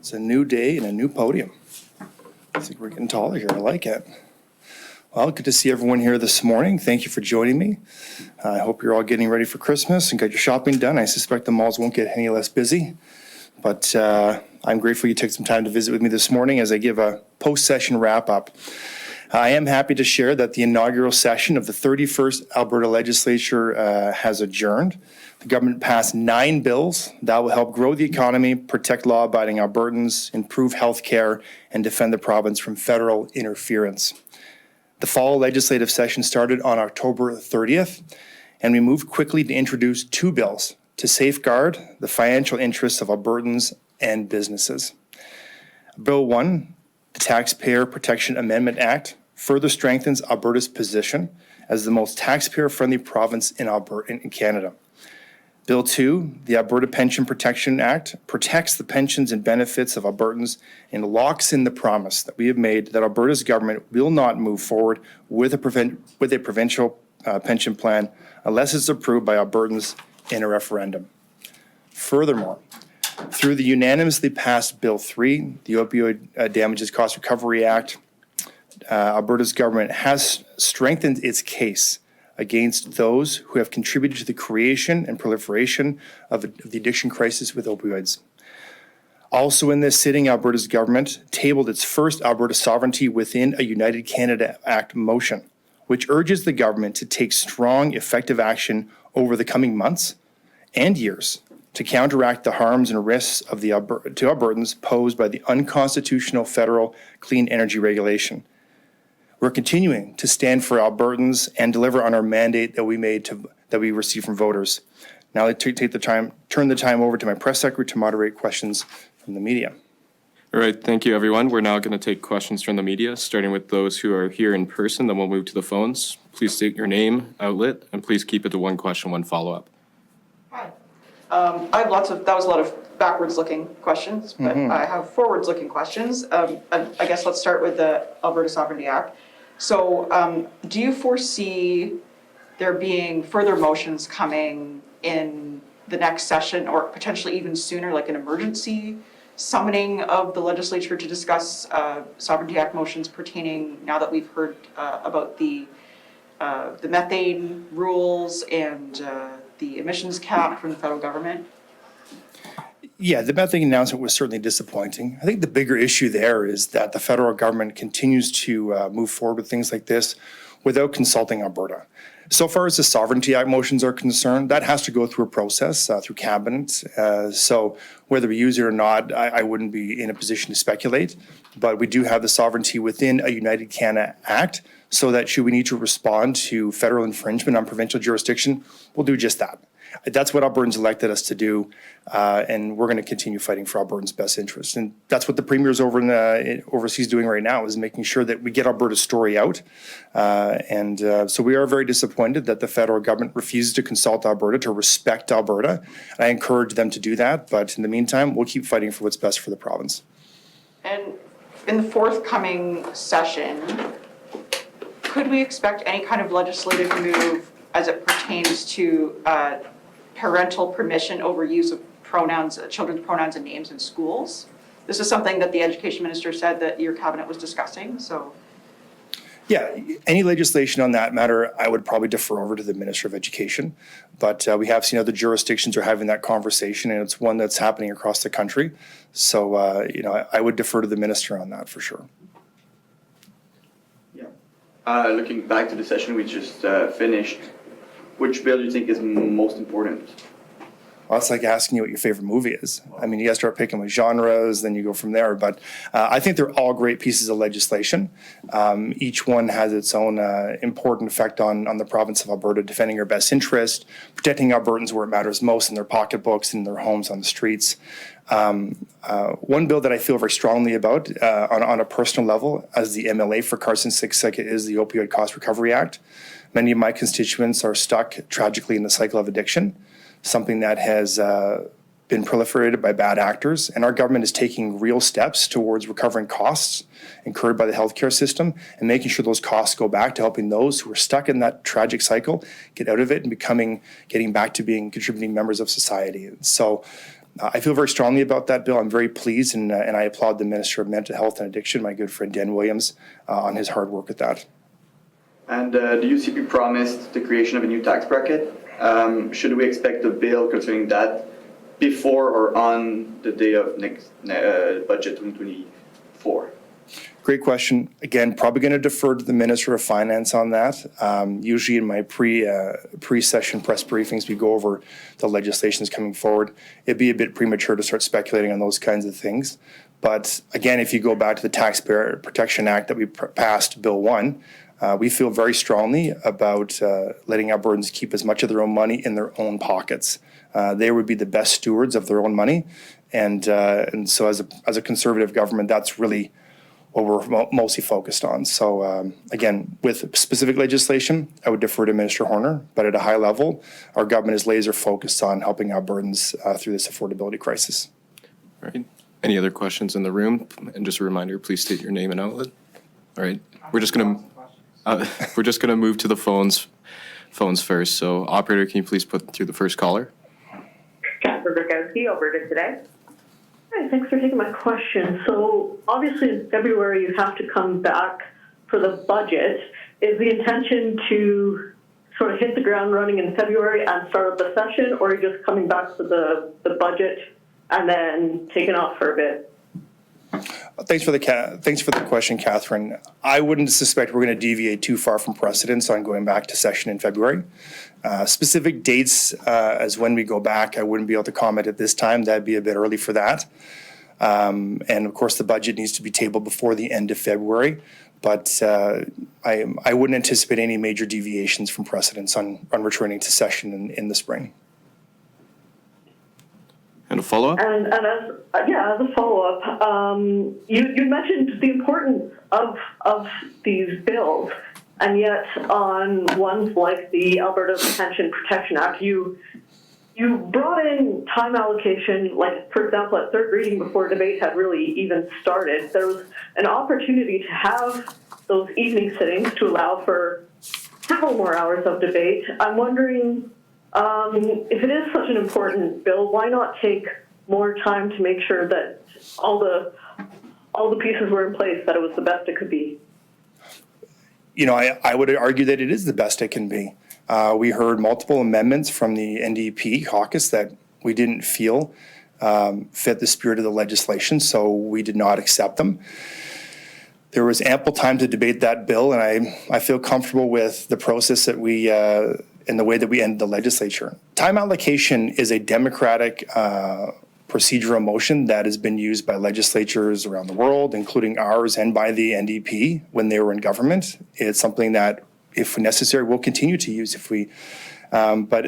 It's a new day and a new podium. I think we're getting taller here. I like it. Well, good to see everyone here this morning. Thank you for joining me. I hope you're all getting ready for Christmas and got your shopping done. I suspect the malls won't get any less busy, but I'm grateful you took some time to visit with me this morning as I give a post-session wrap-up. I am happy to share that the inaugural session of the 31st Alberta Legislature has adjourned. The government passed 9 bills that will help grow the economy, protect law-abiding Albertans, improve health care, and defend the province from federal interference. The fall legislative session started on October 30th, and we moved quickly to introduce 2 bills to safeguard the financial interests of Albertans and businesses. Bill 1, the Taxpayer Protection Amendment Act, further strengthens Alberta's position as the most taxpayer-friendly province in Canada. Bill 2, the Alberta Pension Protection Act, protects the pensions and benefits of Albertans and locks in the promise that we have made that Alberta's government will not move forward with a provincial pension plan unless it's approved by Albertans in a referendum. Furthermore, through the unanimously passed Bill 3, the Opioid Damages Cost Recovery Act, Alberta's government has strengthened its case against those who have contributed to the creation and proliferation of the addiction crisis with opioids. Also in this sitting, Alberta's government tabled its first Alberta Sovereignty Within a United Canada Act motion, which urges the government to take strong, effective action over the coming months and years to counteract the harms and risks to Albertans posed by the unconstitutional federal clean energy regulation. We're continuing to stand for Albertans and deliver on our mandate that we received from voters. Now I'd like to turn the time over to my press secretary to moderate questions from the media. All right, thank you, everyone. We're now going to take questions from the media, starting with those who are here in person, then we'll move to the phones. Please state your name, outlet, and please keep it to 1 question, 1 follow-up. Hi. I have that was a lot of backwards-looking questions, but I have forwards-looking questions. I guess let's start with the Alberta Sovereignty Act. So do you foresee there being further motions coming in the next session or potentially even sooner, like an emergency summoning of the legislature to discuss Sovereignty Act motions pertaining, now that we've heard about the methane rules and the emissions cap from the federal government? Yeah, the methane announcement was certainly disappointing. I think the bigger issue there is that the federal government continues to move forward with things like this without consulting Alberta. So far as the Sovereignty Act motions are concerned, that has to go through a process through cabinet. So whether we use it or not, I wouldn't be in a position to speculate. But we do have the Sovereignty Within a United Canada Act, so that should we need to respond to federal infringement on provincial jurisdiction, we'll do just that. That's what Albertans elected us to do, and we're going to continue fighting for Albertans' best interest. And that's what the Premier's overseas doing right now, is making sure that we get Alberta's story out. So we are very disappointed that the federal government refuses to consult Alberta, to respect Alberta. I encourage them to do that, but in the meantime, we'll keep fighting for what's best for the province. And in the forthcoming session, could we expect any kind of legislative move as it pertains to parental permission over use of pronouns, children's pronouns and names in schools? This is something that the education minister said that your cabinet was discussing, so. Yeah, any legislation on that matter, I would probably defer over to the Minister of Education. But we have seen other jurisdictions are having that conversation, and it's one that's happening across the country. So, I would defer to the minister on that for sure. Yeah. Looking back to the session we just finished, which bill do you think is most important? Well, it's like asking you what your favorite movie is. I mean, you guys start picking with genres, then you go from there. But I think they're all great pieces of legislation. Each one has its own important effect on the province of Alberta, defending our best interest, protecting Albertans where it matters most in their pocketbooks and their homes on the streets. One bill that I feel very strongly about on a personal level as the MLA for Carson 6 is the Opioid Cost Recovery Act. Many of my constituents are stuck tragically in the cycle of addiction, something that has been proliferated by bad actors, and our government is taking real steps towards recovering costs incurred by the healthcare system and making sure those costs go back to helping those who are stuck in that tragic cycle get out of it and getting back to being contributing members of society. And so I feel very strongly about that bill. I'm very pleased, and I applaud the Minister of Mental Health and Addiction, my good friend Dan Williams, on his hard work with that. And the UCP promised the creation of a new tax bracket. Should we expect a bill concerning that before or on the day of next budget 2024? Great question. Again, probably going to defer to the Minister of Finance on that. Usually in my pre-session press briefings, we go over the legislations coming forward. It'd be a bit premature to start speculating on those kinds of things. But again, if you go back to the Taxpayer Protection Act that we passed, Bill 1, we feel very strongly about letting Albertans keep as much of their own money in their own pockets. They would be the best stewards of their own money. And so as a conservative government, that's really what we're mostly focused on. So again, with specific legislation, I would defer to Minister Horner, but at a high level, our government is laser focused on helping Albertans through this affordability crisis. All right. Any other questions in the room? And just a reminder, please state your name and outlet. All right. We're just gonna move to the phones first. So operator, can you please put through the first caller? Catherine Bukowski, Alberta Today. Hi, thanks for taking my question. So obviously in February you have to come back for the budget. Is the intention to sort of hit the ground running in February and start up the session, or are you just coming back for the budget and then taking off for a bit? Thanks for the question, Catherine. I wouldn't suspect we're going to deviate too far from precedence on going back to session in February. Specific dates as when we go back, I wouldn't be able to comment at this time. That'd be a bit early for that. And of course, the budget needs to be tabled before the end of February. But I wouldn't anticipate any major deviations from precedence on returning to session in the spring. And a follow-up? And as a follow-up, you mentioned the importance of these bills, and yet on ones like the Alberta Pension Protection Act, you brought in time allocation, like, for example, at third reading before debate had really even started. There was an opportunity to have those evening sittings to allow for several more hours of debate. I'm wondering, if it is such an important bill, why not take more time to make sure that all the pieces were in place, that it was the best it could be? You know, I would argue that it is the best it can be. We heard multiple amendments from the NDP caucus that we didn't feel fit the spirit of the legislation, so we did not accept them. There was ample time to debate that bill, and I feel comfortable with the process that we in the way that we ended the legislature. Time allocation is a democratic procedural motion that has been used by legislatures around the world, including ours and by the NDP when they were in government. It's something that, if necessary, we'll continue to use if we. But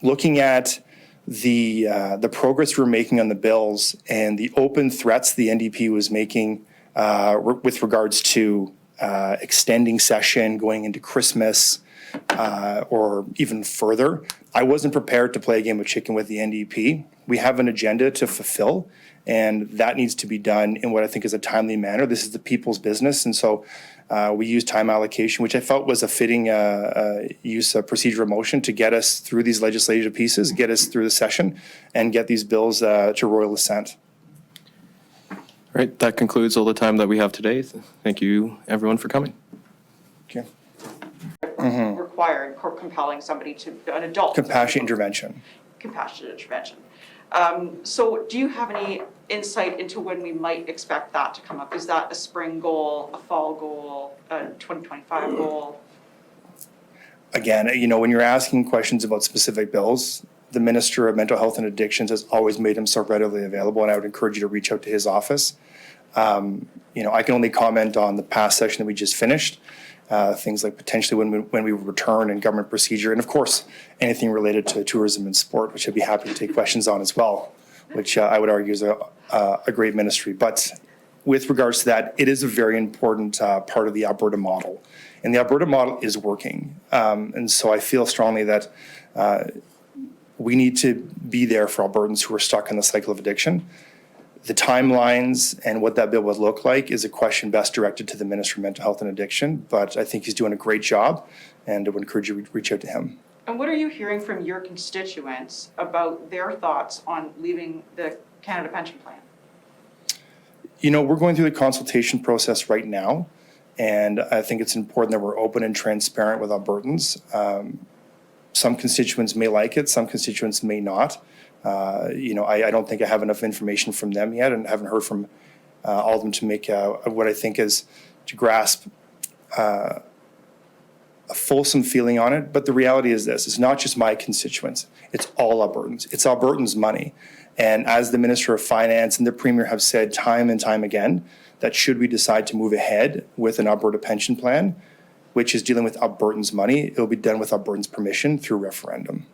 looking at the progress we're making on the bills and the open threats the NDP was making with regards to extending session, going into Christmas, or even further, I wasn't prepared to play a game of chicken with the NDP. We have an agenda to fulfill, and that needs to be done in what I think is a timely manner. This is the people's business, and so we use time allocation, which I felt was a fitting use of procedural motion to get us through these legislative pieces, get us through the session, and get these bills to royal assent. All right, that concludes all the time that we have today. Thank you, everyone, for coming. Okay. Requiring or compelling somebody to, an adult. Compassionate intervention. Compassionate intervention. So do you have any insight into when we might expect that to come up? Is that a spring goal, a fall goal, a 2025 goal? Again, you know, when you're asking questions about specific bills, the Minister of Mental Health and Addictions has always made himself readily available, and I would encourage you to reach out to his office. You know, I can only comment on the past session that we just finished. Things like potentially when we return and government procedure, and of course, anything related to tourism and sport, which I'd be happy to take questions on as well, which I would argue is a great ministry. But with regards to that, it is a very important part of the Alberta model. And the Alberta model is working. And so I feel strongly that we need to be there for Albertans who are stuck in the cycle of addiction. The timelines and what that bill would look like is a question best directed to the Minister of Mental Health and Addiction, but I think he's doing a great job, and I would encourage you to reach out to him. And what are you hearing from your constituents about their thoughts on leaving the Canada Pension Plan? You know, we're going through the consultation process right now, and I think it's important that we're open and transparent with Albertans. Some constituents may like it, some constituents may not. You know, I don't think I have enough information from them yet, and haven't heard from all of them to make what I think is to grasp a fulsome feeling on it. But the reality is this, it's not just my constituents, it's all Albertans. It's Albertans' money. And as the Minister of Finance and the Premier have said time and time again, that should we decide to move ahead with an Alberta pension plan, which is dealing with Albertans' money, it will be done with Albertans' permission through referendum.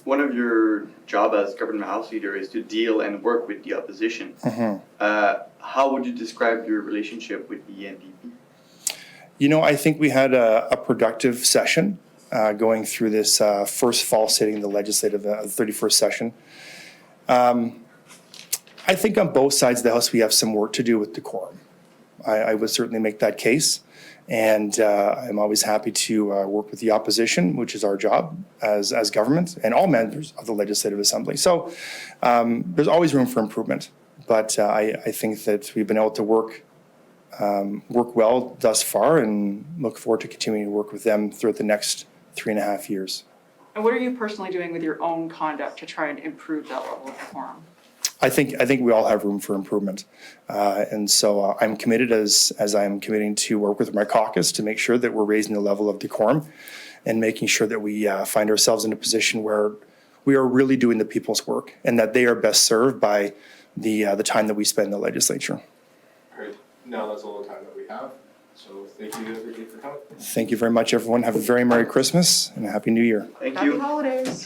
One of your job as government house leader is to deal and work with the opposition. How would you describe your relationship with the NDP? You know, I think we had a productive session going through this first fall sitting of the legislative 31st session. I think on both sides of the House we have some work to do with decorum. I would certainly make that case. And I'm always happy to work with the opposition, which is our job as government and all members of the Legislative Assembly. So there's always room for improvement. But I think that we've been able to work well thus far, and look forward to continuing to work with them throughout the next 3.5 years. And what are you personally doing with your own conduct to try and improve that level of decorum? I think we all have room for improvement. And so I'm committed as I'm committing to work with my caucus to make sure that we're raising the level of decorum and making sure that we find ourselves in a position where we are really doing the people's work and that they are best served by the time that we spend in the legislature. All right, now that's all the time that we have. So thank you everybody for coming. Thank you very much, everyone. Have a very Merry Christmas and a Happy New Year. Thank Happy you. holidays.